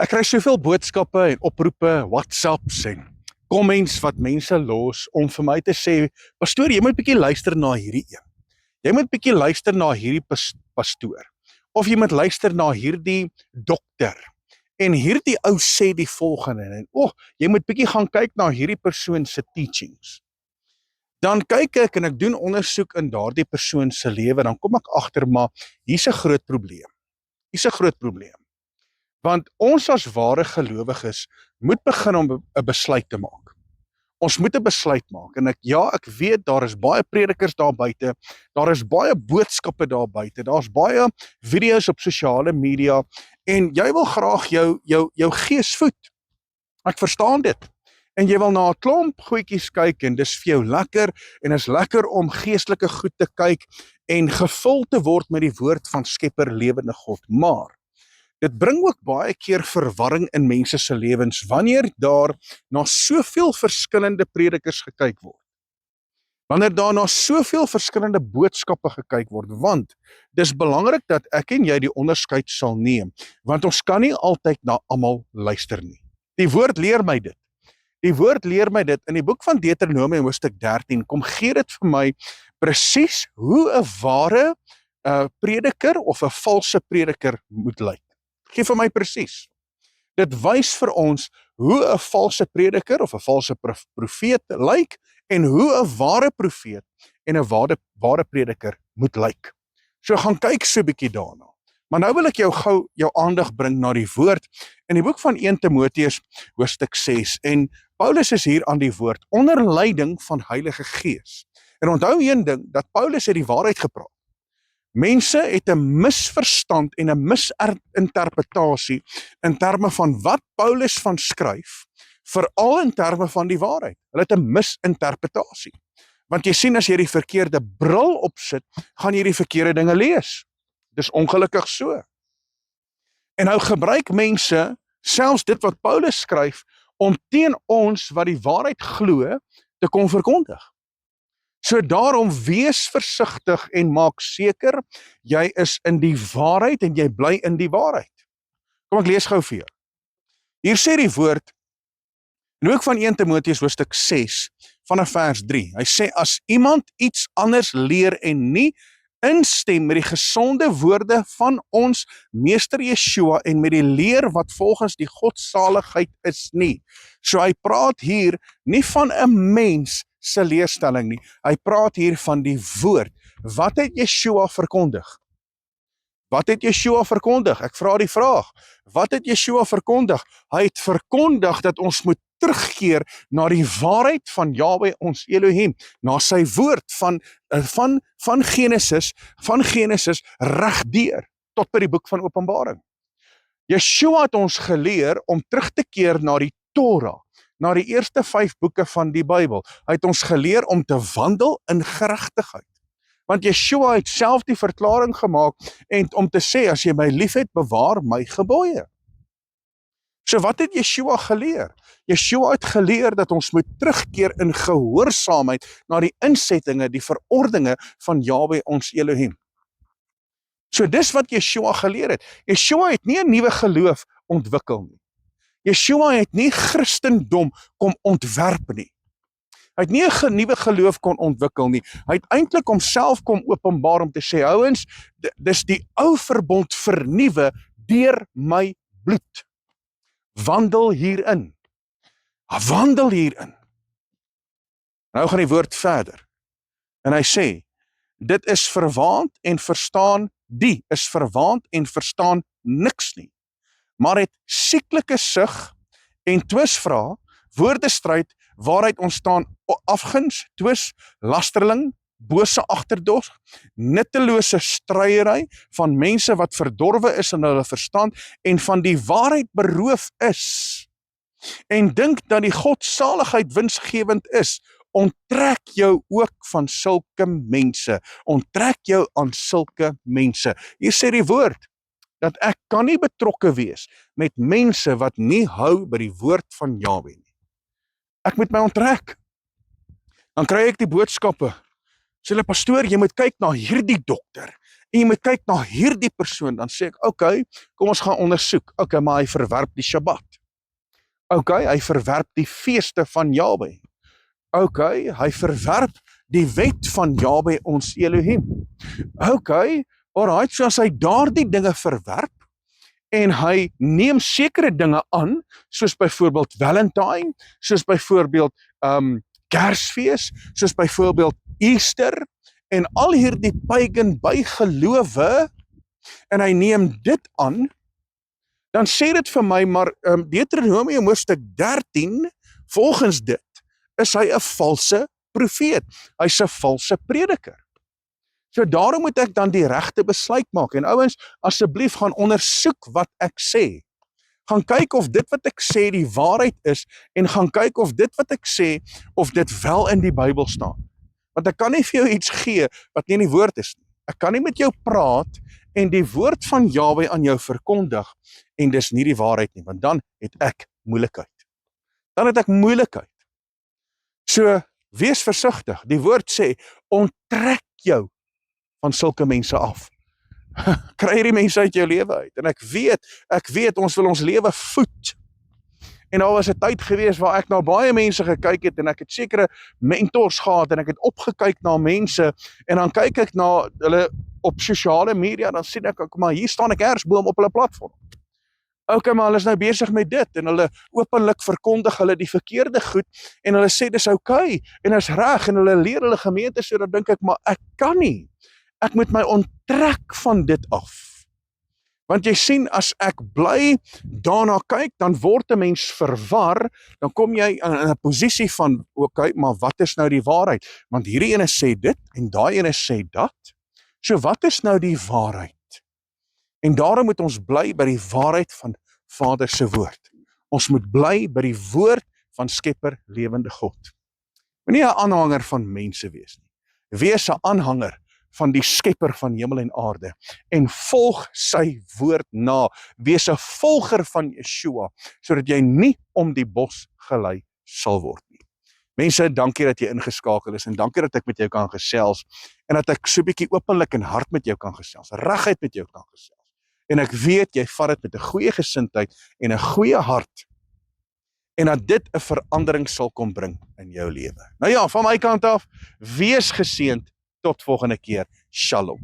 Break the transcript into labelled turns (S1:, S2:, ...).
S1: Ek kry soveel boodskappe en oproepe, WhatsApps en comments wat mense los om vir my te sê, pastoor, jy moet bietjie luister na hierdie een. Jy moet bietjie luister na hierdie pastoor. Of jy moet luister na hierdie dokter. En hierdie ou sê die volgende en jy moet bietjie gaan kyk na hierdie persoon se teachings. Dan kyk ek en ek doen ondersoek in daardie persoon se lewe, dan kom ek agter maar hier's 'n groot probleem. Hier's 'n groot probleem. Want ons as ware gelowiges moet begin om 'n besluit te maak. Ons moet 'n besluit maak en ek weet daar is baie predikers daar buite, daar is baie boodskappe daar buite, daar's baie video's op sosiale media en jy wil graag jou gees voed. Ek verstaan dit. En jy wil na 'n klomp goedjies kyk en dis vir jou lekker en is lekker om geestelike goed te kyk en gevul te word met die woord van Skepper lewende God. Maar dit bring ook baie keer verwarring in mense se lewens wanneer daar na soveel verskillende predikers gekyk word. Wanneer daar na soveel verskillende boodskappe gekyk word, want dis belangrik dat ek en jy die onderskeid sal neem, want ons kan nie altyd na almal luister nie. Die woord leer my dit. Die woord leer my dit. In die boek van Deuteronomium hoofstuk 13 kom gee dit vir my presies hoe 'n ware prediker of 'n valse prediker moet lyk. Gee vir my presies. Dit wys vir ons hoe 'n valse prediker of 'n valse profeet lyk en hoe 'n ware profeet en 'n ware prediker moet lyk. So gaan kyk so 'n bietjie daarna. Maar nou wil ek jou aandag bring na die woord in die boek van 1 Timoteus hoofstuk 6 en Paulus is hier aan die woord onder leiding van Heilige Gees. En onthou een ding, dat Paulus het die waarheid gepraat. Mense het 'n misverstand en 'n misinterpretasie in terme van wat Paulus van skryf, veral in terme van die waarheid. Hulle het 'n misinterpretasie. Want jy sien as jy die verkeerde bril opsit, gaan jy die verkeerde dinge lees. Dis ongelukkig so. En nou gebruik mense selfs dit wat Paulus skryf om teen ons wat die waarheid glo te kom verkondig. So daarom wees versigtig en maak seker jy is in die waarheid en jy bly in die waarheid. Kom ek lees gou vir jou. Hier sê die woord in die boek van 1 Timoteus hoofstuk 6 vanaf vers 3. Hy sê as iemand iets anders leer en nie instem met die gesonde woorde van ons meester Yeshua en met die leer wat volgens die godsaligheid is nie. So hy praat hier nie van 'n mens se leerstelling nie. Hy praat hier van die woord. Wat het Yeshua verkondig? Wat het Yeshua verkondig? Ek vra die vraag. Wat het Yeshua verkondig? Hy het verkondig dat ons moet terugkeer na die waarheid van Yahweh ons Elohim, na sy woord van Genesis regdeur tot by die boek van Openbaring. Yeshua het ons geleer om terug te keer na die Torah, na die eerste 5 boeke van die Bybel. Hy het ons geleer om te wandel in geregtigheid. Want Yeshua het self die verklaring gemaak en om te sê, as jy my liefhet, bewaar my gebooie. So wat het Yeshua geleer? Yeshua het geleer dat ons moet terugkeer in gehoorsaamheid na die insettinge, die verordeninge van Yahweh ons Elohim. So dis wat Yeshua geleer het. Yeshua het nie 'n nuwe geloof ontwikkel nie. Yeshua het nie Christendom kom ontwerp nie. Hy het nie 'n nuwe geloof kon ontwikkel nie. Hy het eintlik homself kom openbaar om te sê, ouens, dis die ou verbond vernuwe deur my bloed. Wandel hierin. Wandel hierin. Nou gaan die woord verder. En hy sê, dit is verwaand en verstaan, die is verwaand en verstaan niks nie. Maar het sieklike sug en twisvra, woordestryd, waaruit ontstaan afguns, twis, lasterling, bose agterdog, nuttelose stryery van mense wat verdorwe is in hulle verstand en van die waarheid beroof is en dink dat die godsaligheid winsgewend is, onttrek jou ook van sulke mense, onttrek jou aan sulke mense. Hier sê die woord, dat ek kan nie betrokke wees met mense wat nie hou by die woord van Yahweh nie. Ek moet my onttrek. Dan kry ek die boodskappe. Sê hulle, pastoor, jy moet kyk na hierdie dokter En jy moet kyk na hierdie persoon, dan sê ek, okay, kom ons gaan ondersoek. Okay, maar hy verwerp die Shabbat. Okay, hy verwerp die feeste van Jahwe. Okay, hy verwerp die wet van Jahwe ons Elohim. Okay, alright, so as hy daardie dinge verwerp, en hy neem sekere dinge aan, soos byvoorbeeld Valentine, soos byvoorbeeld Kersfees, soos byvoorbeeld Easter, en al hierdie pagan bygelowe, en hy neem dit aan, dan sê dit vir my, maar Deuteronomium hoofstuk 13, volgens dit, is hy 'n valse profeet, hy's 'n valse prediker. So daarom moet ek dan die regte besluit maak, en ouens, asseblief gaan ondersoek wat ek sê. Gaan kyk of dit wat ek sê die waarheid is, en gaan kyk of dit wat ek sê, of dit wel in die Bybel staan. Want ek kan nie vir jou iets gee wat nie in die woord is nie. Ek kan nie met jou praat en die woord van Jahwe aan jou verkondig en dis nie die waarheid nie, want dan het ek moeilikheid. Dan het ek moeilikheid. So, wees versigtig. Die woord sê, onttrek jou van sulke mense af. Kry hierdie mense uit jou lewe uit. En ek weet, ons wil ons lewe voed. En daar was 'n tyd gewees waar ek na baie mense gekyk het, en ek het sekere mentors gehad, en ek het opgekyk na mense, en dan kyk ek na hulle op sosiale media, dan sien ek, maar hier staan 'n kersboom op hulle platform. Okay, maar hulle is nou besig met dit, en hulle openlik verkondig hulle die verkeerde goed, en hulle sê dis okay, en is reg, en hulle leer hulle gemeente, so dan dink ek, maar ek kan nie. Ek moet my onttrek van dit af. Want jy sien, as ek bly daarna kyk, dan word 'n mens verwar, dan kom jy in 'n posisie van, okay, maar wat is nou die waarheid? Want hierdie ene sê dit, en daai ene sê dat. So wat is nou die waarheid? En daarom moet ons bly by die waarheid van Vader se woord. Ons moet bly by die woord van Skepper lewende God. Moenie 'n aanhanger van mense wees nie. Wees 'n aanhanger van die Skepper van hemel en aarde, en volg sy woord na. Wees 'n volger van Yeshua, sodat jy nie om die bos gelei sal word nie. Mense, dankie dat jy ingeskakel is, en dankie dat ek met jou kan gesels, en dat ek so 'n bietjie openlik en hard met jou kan gesels, reguit met jou kan gesels. En ek weet, jy vat dit met 'n goeie gesindheid, en 'n goeie hart, en dat dit 'n verandering sal kom bring in jou lewe. Nou ja, van my kant af, wees geseënd. Tot volgende keer. Shalom.